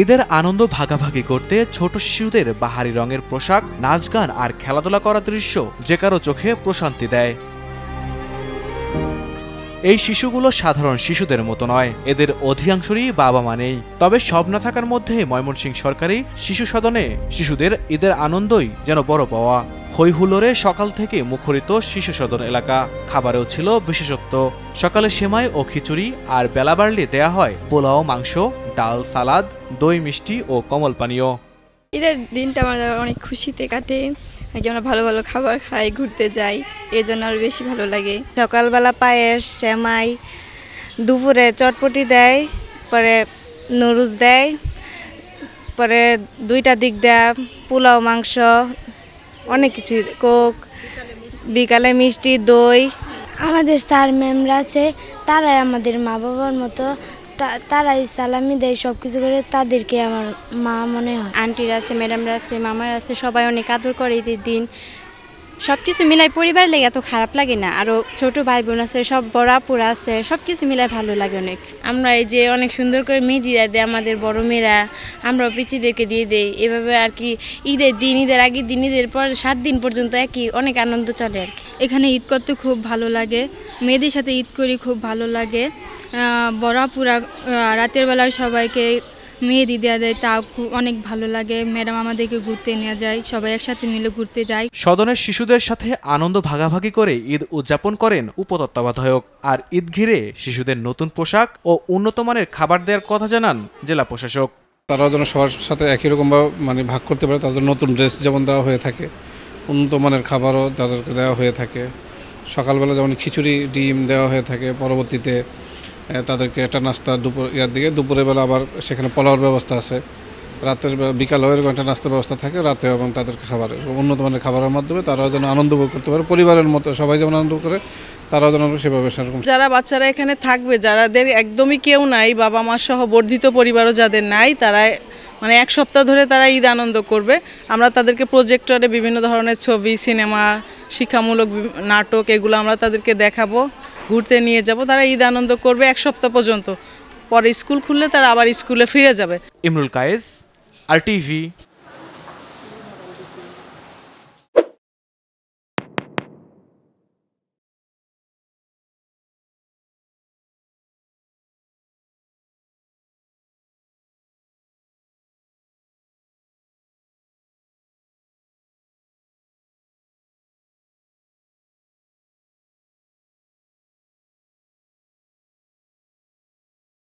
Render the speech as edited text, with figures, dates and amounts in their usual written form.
ঈদের আনন্দ ভাগাভাগি করতে ছোট শিশুদের বাহারি রঙের পোশাক, নাচ গান আর খেলাধুলা করার দৃশ্য যে কারো চোখে প্রশান্তি দেয়। এই শিশুগুলো সাধারণ শিশুদের মতো নয়, এদের অধিকাংশরই বাবা মা নেই। তবে সব না থাকার মধ্যে ময়মনসিংহ সরকারি শিশু সদনে শিশুদের ঈদের আনন্দই যেন বড় পাওয়া। হই হুল্লোড়ে সকাল থেকে মুখরিত শিশু সদন এলাকা। খাবারেও ছিল বিশেষত্ব। সকালে সেমাই ও খিচুড়ি, আর বেলা বাড়লে দেয়া হয় পোলাও, মাংস, ডাল, সালাদ, দই, মিষ্টি ও কমল পানীয়। ঈদের দিনটা আমাদের অনেক খুশিতে কাটে। আমরা ভালো ভালো খাবার খাই, ঘুরতে যাই, এর জন্য আরো বেশি ভালো লাগে। সকালবেলা পায়েস, সেমাই, দুপুরে চটপটি দেয়, পরে নুডলস দেয়, পরে 2টা দিক দেয় পোলাও, মাংস, অনেক কিছু, কোক, বিকালে মিষ্টি, দই। আমাদের স্যার ম্যামরা আছে, তারাই আমাদের মা বাবার মতো, তারাই সালামি দেয়, সব কিছু করে। তাদেরকে আমার মা মনে হয়। আন্টিরা আছে, ম্যাডামরা আছে, মামারা আছে, সবাই অনেক আদর করে ঈদের দিন। সব কিছু মিলাই পরিবার লেগে এত খারাপ লাগে না। আরও ছোট ভাই বোন আছে, সব বড় আপুরা আছে, সব কিছু মিলাই ভালো লাগে অনেক। আমরা এই যে অনেক সুন্দর করে মেহেদি দেয় আমাদের বড় মেয়েরা, আমরাও পিচিদেরকে দিয়ে দেই। এভাবে আর কি ঈদের দিন, ঈদের আগের দিন, ঈদের পর 7 দিন পর্যন্ত একই অনেক আনন্দ চলে আর কি। এখানে ঈদ করতে খুব ভালো লাগে, মেয়েদের সাথে ঈদ করি, খুব ভালো লাগে। বড় আপুরা রাতের বেলায় সবাইকে মেহেদি দেওয়া দেয়, তাও অনেক ভালো লাগে। ম্যাডাম আমাদেরকে ঘুরতে নিয়ে যায়, সবাই একসাথে মিলে ঘুরতে যাই। সদনের শিশুদের সাথে আনন্দ ভাগাভাগি করে ঈদ উদযাপন করেন উপতত্ত্বাবধায়ক। আর ঈদ ঘিরে শিশুদের নতুন পোশাক ও উন্নত মানের খাবার দেওয়ার কথা জানান জেলা প্রশাসক। তারাও যেন সবার সাথে একই রকমভাবে ভাগ করতে পারে। তাদের নতুন ড্রেস যেমন দেওয়া হয়ে থাকে, উন্নত মানের খাবারও তাদেরকে দেওয়া হয়ে থাকে। সকালবেলা যেমন খিচুড়ি, ডিম দেওয়া হয়ে থাকে। পরবর্তীতে তাদেরকে একটা নাস্তা দুপুরের বেলা আবার সেখানে পোলাওর ব্যবস্থা আছে। রাতের বিকালেও এরকম একটা নাস্তার ব্যবস্থা থাকে, রাতেও এবং তাদেরকে খাবারের উন্নত মানের খাবারের মাধ্যমে তারাও যেন আনন্দ উপভোগ করতে পারে। পরিবারের মতো সবাই যেমন আনন্দ করে, তারাও যেন সেভাবে সেরকম। যারা বাচ্চারা এখানে থাকবে, যাদের একদমই কেউ নাই, বাবা মা সহ বর্ধিত পরিবারও যাদের নাই, তারা 1 সপ্তাহ ধরে তারা ঈদ আনন্দ করবে। আমরা তাদেরকে প্রজেক্টরে বিভিন্ন ধরনের ছবি, সিনেমা, শিক্ষামূলক নাটক, এগুলো আমরা তাদেরকে দেখাবো, ঘুরতে নিয়ে যাব। তারা ঈদ আনন্দ করবে 1 সপ্তাহ পর্যন্ত। পরে স্কুল খুললে তারা আবার স্কুলে ফিরে যাবে। ইমরুল কায়েস, RTV।